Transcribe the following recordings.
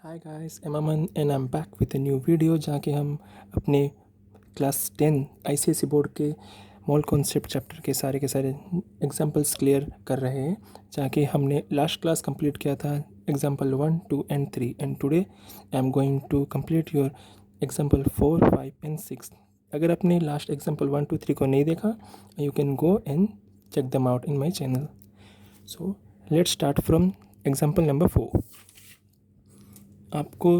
Hi guys, am Aman and I am back with a new video जहाँ के हम अपने क्लास 10 आईसीएसई बोर्ड के मॉल कॉन्सेप्ट चैप्टर के सारे एग्जांपल्स क्लियर कर रहे हैं। जहाँ के हमने लास्ट क्लास कंप्लीट किया था example 1, 2 and 3 and today I am going to complete your example 4, 5 and 6। अगर आपने लास्ट एग्जांपल 1, 2, 3 को नहीं देखा, you can go and check them out in my channel. So let's start from example number 4। आपको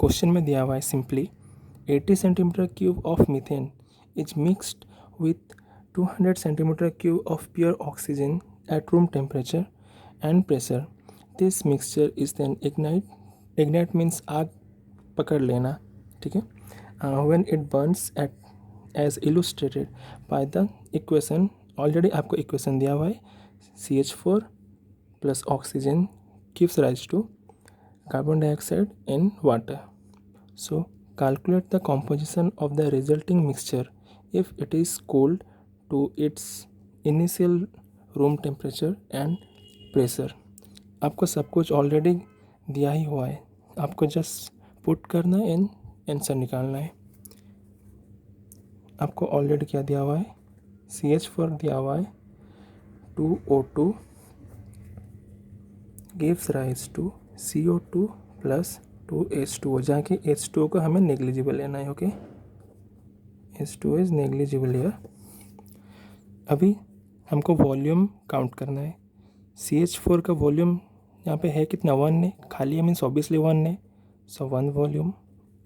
question में दिया हुआ है simply 80 centimetre cube of methane is mixed with 200 centimetre cube of pure oxygen at room temperature and pressure. This mixture is then ignite means आग पकड़ लेना, ठीक है। When it burns at as illustrated by the equation, already आपको equation दिया हुआ है, CH4 plus oxygen gives rise to carbon dioxide and water. So calculate the composition of the resulting mixture if it is cooled to its initial room temperature and pressure. आपको सब कुछ already दिया ही हुआ है, आपको जस्ट पुट करना है and answer निकालना है। आपको ऑलरेडी क्या दिया हुआ है, CH4 दिया हुआ है, 2O2 gives rise to CO2 plus 2H2O, जहाँ की H2O को हमें नेग्लिजिबल लेना है। Okay, H2O is negligible here. अभी हमको वॉल्यूम काउंट करना है। CH4 का वॉल्यूम यहाँ पे है कितना, 1 है, खाली है मीन्स ऑब्वियसली 1 है। सो 1 वॉल्यूम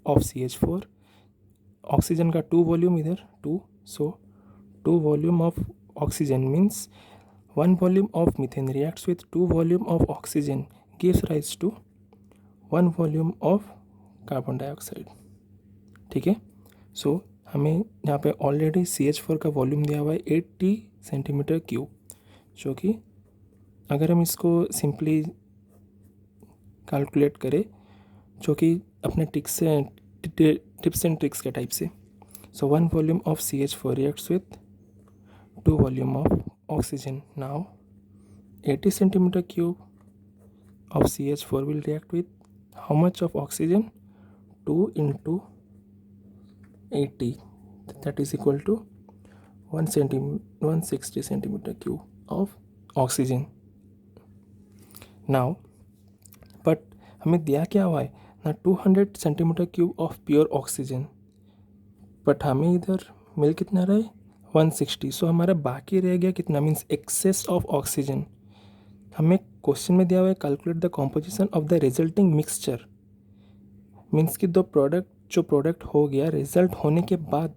ऑफ CH4। ऑक्सीजन का 2 वॉल्यूम इधर 2, so 2 volume of oxygen means 1 volume of methane reacts with 2 volume of oxygen gives rise to 1 volume of carbon dioxide, ठीक है। सो हमें यहाँ पे ऑलरेडी CH4 का वॉल्यूम दिया हुआ है 80 सेंटीमीटर क्यूब, जो कि अगर हम इसको सिंपली कैलकुलेट करें, जो कि अपने टिप्स एंड ट्रिक्स के टाइप से, सो 1 volume of CH4 reacts with 2 volume of oxygen. Now 80 centimetre cube of CH4 will react with how much of oxygen, 2 into 80, that is equal to 160 centimeter cube of oxygen. Now but हमें दिया क्या हुआ है ना, 200 centimetre cube of pure oxygen, but हमें इधर मिल कितना रहा है, 160। सो हमारा बाकी रह गया कितना, मीन्स एक्सेस ऑफ ऑक्सीजन। हमें क्वेश्चन में दिया हुआ है calculate the composition of the resulting mixture, means कि जो प्रोडक्ट हो गया, रिजल्ट होने के बाद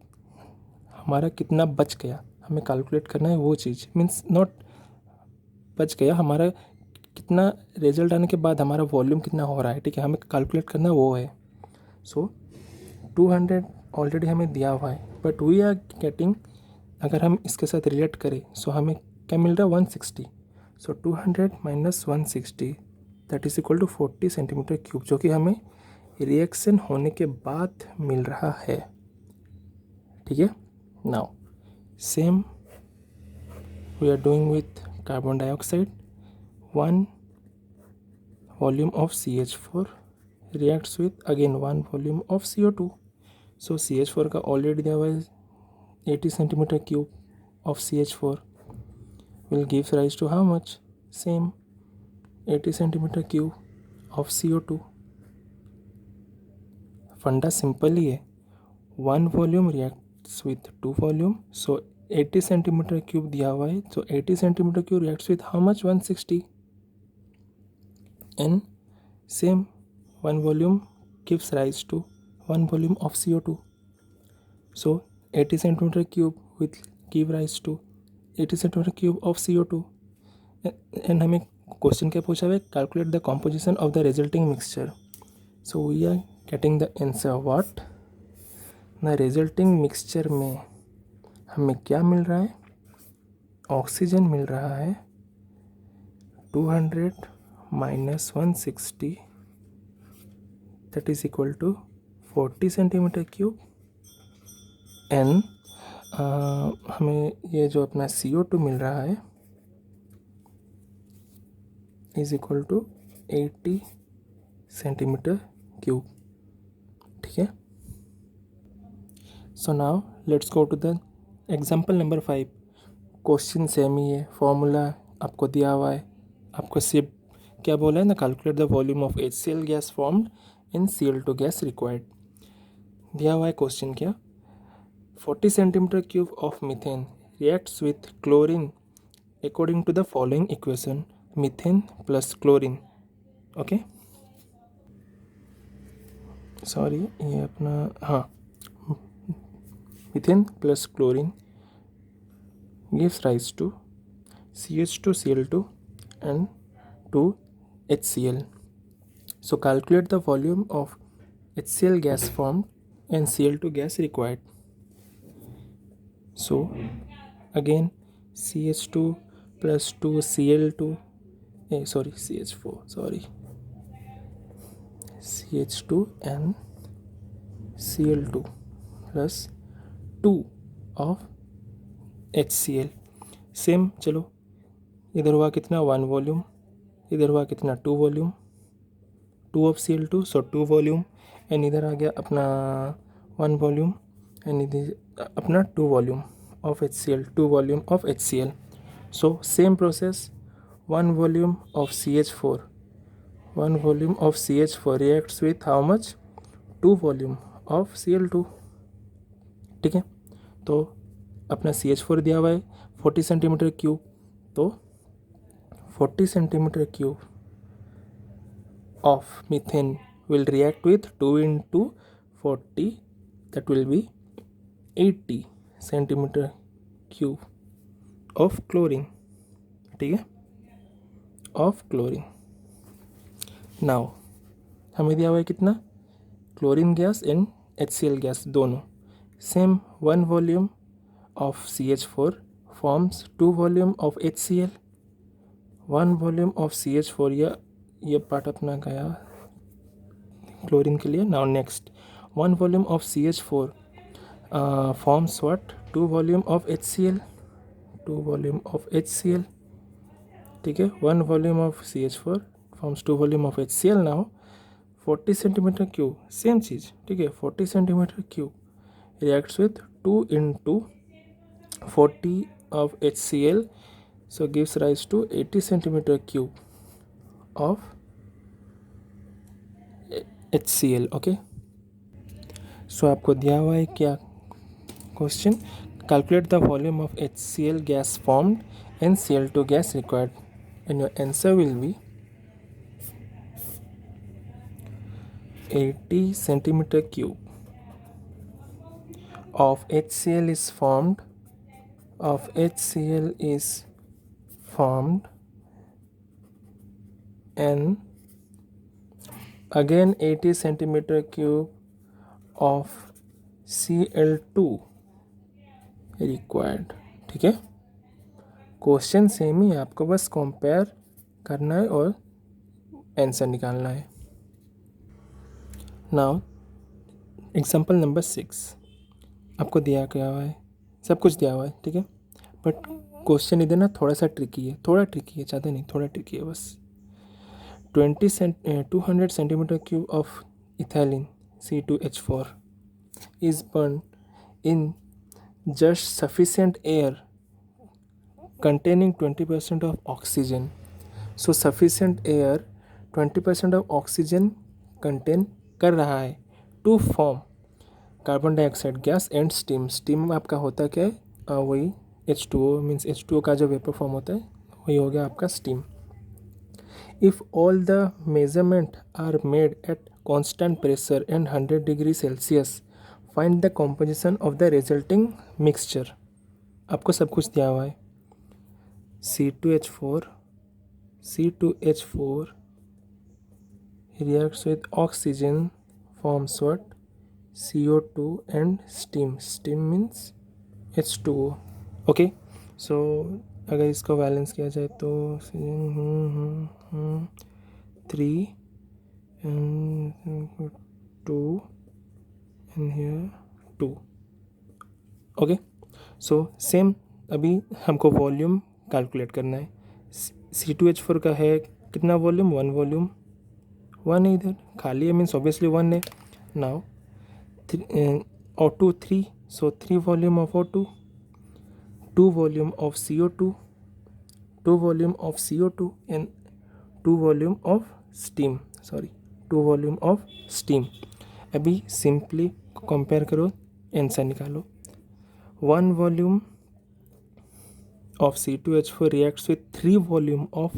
हमारा कितना बच गया, हमें कैलकुलेट करना है वो चीज़। मीन्स नॉट बच गया, हमारा कितना रिजल्ट आने के बाद हमारा वॉल्यूम कितना हो रहा है, ठीक है, हमें कैलकुलेट करना वो है। सो 200 ऑलरेडी हमें दिया हुआ है, बट वी आर गेटिंग, अगर हम इसके साथ रिलेट करें, सो हमें क्या मिल रहा है, 160। So 200 minus 160 that is equal to 40 centimetre cube, जो कि हमें रिएक्शन होने के बाद मिल रहा है, ठीक है। Now same we are doing with carbon dioxide. 1 volume of CH4 reacts with again 1 volume of CO2। So CH4 का ऑलरेडी दिया हुआ है 80 centimetre cube of CH4 will gives rise to how much, same 80 centimeter cube of CO2। फंडा simple ही है, 1 volume reacts with 2 volume, so 80 centimetre cube दिया हुआ है, so 80 centimetre cube reacts with how much, 160, and same 1 volume gives rise to 1 volume of CO2। So 80 centimetre cube with give rise to 80 centimetre cube of CO2 and हमें question क्या पूछा हुआ है, calculate the composition of the resulting mixture. So we are getting the answer what, the resulting mixture में हमें क्या मिल रहा है, ऑक्सीजन मिल रहा है 200 minus 160 that is equal to 40 centimetre cube, and हमें ये जो अपना CO2 मिल रहा है is equal to 80 centimetre cube, ठीक है। So now let's go to the example number 5। Question same ही है, फॉर्मूला आपको दिया हुआ है, आपको सिर्फ क्या बोला है ना, calculate the volume of HCl gas formed in Cl2 gas required. दिया हुआ है क्वेश्चन क्या, 40 centimetre cube of methane reacts with chlorine according to the following equation, methane plus chlorine, okay sorry ये अपना हाँ, methane plus chlorine gives rise to CH2Cl2 and 2HCl. So calculate the volume of HCl gas formed and Cl2 gas required. So again CH2 plus 2Cl2 CH4 CH2 and Cl2 plus 2 of HCl। Same चलो, इधर हुआ कितना 1 volume, इधर हुआ कितना 2 volume, 2 of Cl2 so 2 volume, and इधर आ गया अपना 1 वॉल्यूम एंड इधर अपना 2 volume of HCl, 2 volume of HCl। So same process, 1 volume of CH4, 1 volume of CH4 reacts with how much, 2 volume of Cl2, ठीक है। तो अपना CH4 दिया हुआ है 40 सेंटीमीटर क्यूब, तो 40 centimetre cube of methane will react with 2 into 40, that will be 80 centimetre cube of chlorine, ठीक है, ऑफ क्लोरीन। नाउ हमें दिया हुआ है कितना, chlorine gas and HCl gas दोनों, same 1 volume of CH4 forms 2 volume of HCl, 1 volume of CH4, ये part अपना गया क्लोरीन के लिए। Now next 1 volume of CH4 forms what, 2 volume of HCl, 2 volume of HCl, ठीक है। 1 volume of CH4 forms 2 volume of HCl। Now 40 centimetre cube, same चीज़, ठीक है, 40 centimetre cube reacts with 2 into 40 of HCl, so gives rise to 80 centimeter cube of HCl, okay। so आपको दिया हुआ है क्या question, calculate the volume of HCl gas formed and Cl2 gas required, and your answer will be 80 centimeter cube of HCl is formed, and again 80 centimeter cube of Cl2 required, ठीक है। Question same ही है, आपको बस compare करना है और answer निकालना है। नाउ एग्जांपल नंबर 6, आपको दिया क्या हुआ है, सब कुछ दिया हुआ है, ठीक है, बट क्वेश्चन इधर ना थोड़ा सा ट्रिकी है, ज़्यादा नहीं, थोड़ा ट्रिकी है बस। 200 centimetre cube of ethylene C2H4 is burned in just sufficient air containing 20% of oxygen. So sufficient air 20% of oxygen contain कर रहा है to form carbon dioxide gas and steam. Steam आपका होता क्या है, वही H2O, मीन्स H2O का जो वेपर फॉर्म होता है वही हो गया आपका steam. If all the measurement are made at constant pressure and 100 degree Celsius, find the composition of the resulting mixture. आपको सब कुछ दिया हुआ है, C2H4 reacts with oxygen, forms what, CO2 and steam means H2O, okay. So अगर इसको balance किया जाए तो 3 and 2 and here 2, okay. So same अभी हमको वॉल्यूम कैलकुलेट करना है। C2H4 का है कितना वॉल्यूम, 1 वॉल्यूम, 1 है इधर, खाली है मीन्स ऑब्वियसली 1 है. Now O2 3, so 3 volume of O2, 2 volume of CO2, 2 volume of CO2 and 2 volume of steam, 2 volume of steam. अभी सिंपली कंपेयर करो, आंसर निकालो. 1 volume of C2H4 reacts with 3 volume of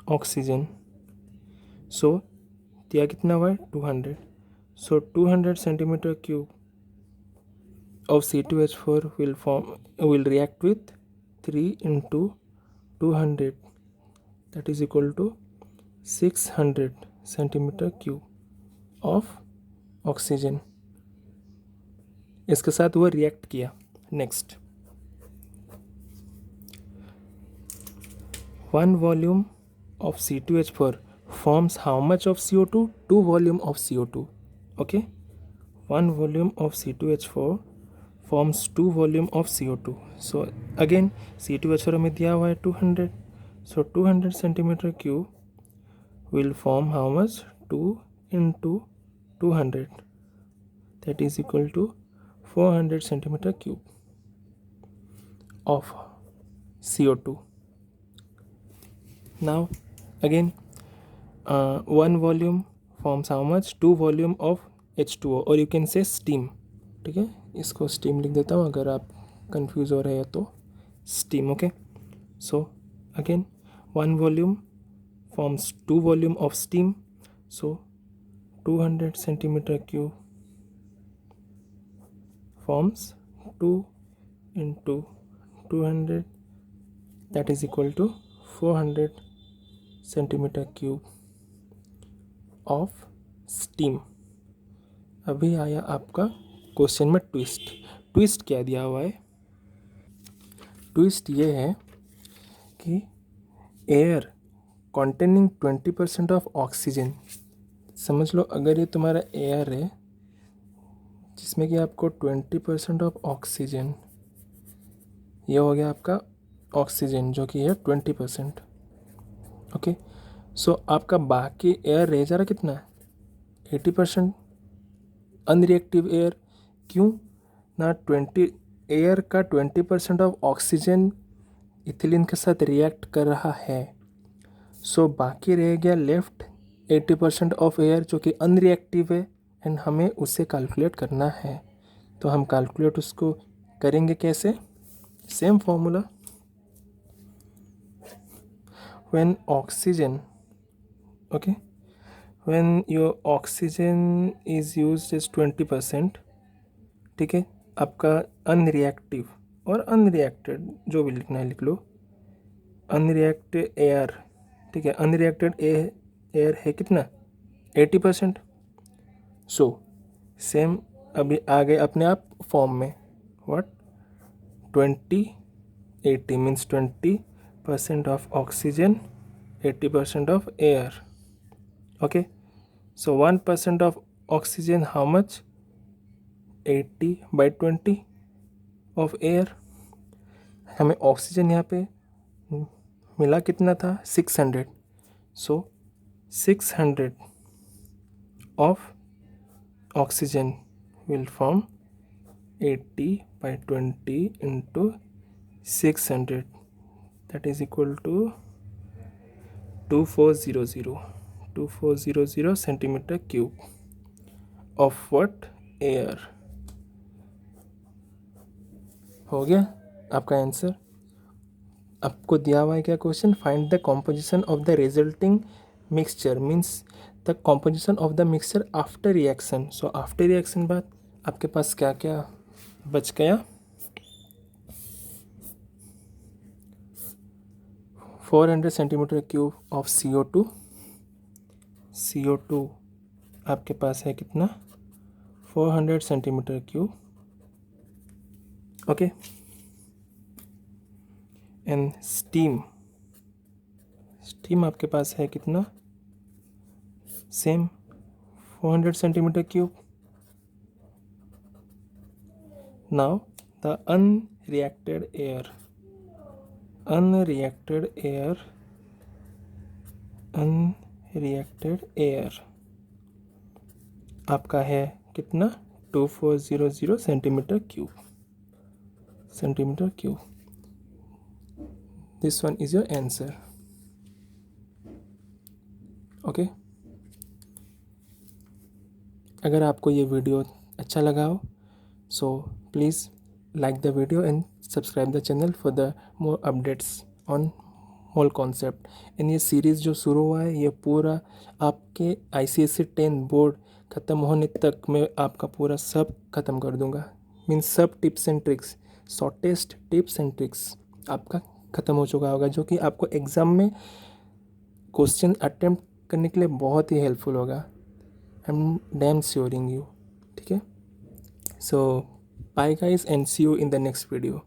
oxygen. So दिया कितना हुआ है 200. So 200 centimeter cube of C2H4 will react with 3 into 200, that is equal to 600 centimeter cube of oxygen. इसके साथ वो रिएक्ट किया. Next, 1 volume of C2H4 forms how much of CO2? 2 volume of CO2. Okay, 1 volume of C2H4 forms 2 volume of CO2. So again C2H4 हमें दिया हुआ है 200. So 200 centimeter cube will form how much? 2 into 200, that is equal to 400 centimeter cube of CO2. Now again 1 volume forms how much? 2 volume of H2O, or you can say steam. ठीक है, इसको steam लिख देता हूँ अगर आप confuse हो रहे हैं तो. steam. Okay, so again 1 volume forms 2 volume of steam. So 200 centimeter cube forms 2 into 200, that is equal to 400 centimeter cube of steam. अभी आया आपका क्वेश्चन में ट्विस्ट. ट्विस्ट क्या दिया हुआ है? ट्विस्ट ये है कि एयर कॉन्टेनिंग 20% ऑफ ऑक्सीजन. समझ लो अगर ये तुम्हारा एयर है जिसमें कि आपको 20% ऑफ ऑक्सीजन, ये हो गया आपका ऑक्सीजन जो कि है 20%. ओके, सो आपका बाकी एयर रह जा रहा कितना है? 80%. Unreactive air. क्यों ना? 20 एयर का 20% ऑफ ऑक्सीजन इथिलीन के साथ रिएक्ट कर रहा है. सो बाकी रह गया लेफ्ट 80% ऑफ एयर जो कि अनरिएक्टिव है, एंड हमें उसे कैलकुलेट करना है. तो हम कैलकुलेट उसको करेंगे कैसे? Same formula. When oxygen, okay, when your oxygen is used as 20%, ठीक है, आपका अनरिएक्टिव और अनरिएक्टेड जो भी लिखना है लिख लो. अनरिएक्टेड एयर, ठीक है, अनरिएक्टेड एयर है कितना? 80%. सो सेम अभी आ गए अपने आप फॉर्म में. What? 20/80 means 20% of oxygen, 80% of air. Okay, so 1% of oxygen how much? 80/20 of air. हमें ऑक्सीजन यहाँ पे मिला कितना था? 600. सो 600 of oxygen will form 80/20 into 600, that is equal to 2400 centimeter cube of what? Air. हो गया आपका आंसर. आपको दिया हुआ है क्या question? Find the composition of the resulting mixture, means the composition of the mixture after reaction. So after reaction बाद आपके पास क्या क्या बच गया? 400 centimetre cube of CO2. CO2 आपके पास है कितना? 400 centimetre cube. Okay, and steam. Steam आपके पास है कितना? Same 400 centimetre cube. Now the unreacted air, reacted air आपका है कितना 2400 centimetre cube. This one is your answer. Okay. अगर आपको ये वीडियो अच्छा लगा हो so please like the video and subscribe the channel for the more updates on whole concept. and ये सीरीज़ जो शुरू हुआ है ये पूरा आपके ICSE 10 बोर्ड ख़त्म होने तक मैं आपका पूरा सब ख़त्म कर दूंगा. मीन्स सब tips and tricks, shortest tips and tricks आपका ख़त्म हो चुका होगा, जो कि आपको एग्ज़ाम में क्वेश्चन अटेम्प्ट करने के लिए बहुत ही हेल्पफुल होगा. I am damn assuring you. ठीक है. सो bye guys and see you in the next video.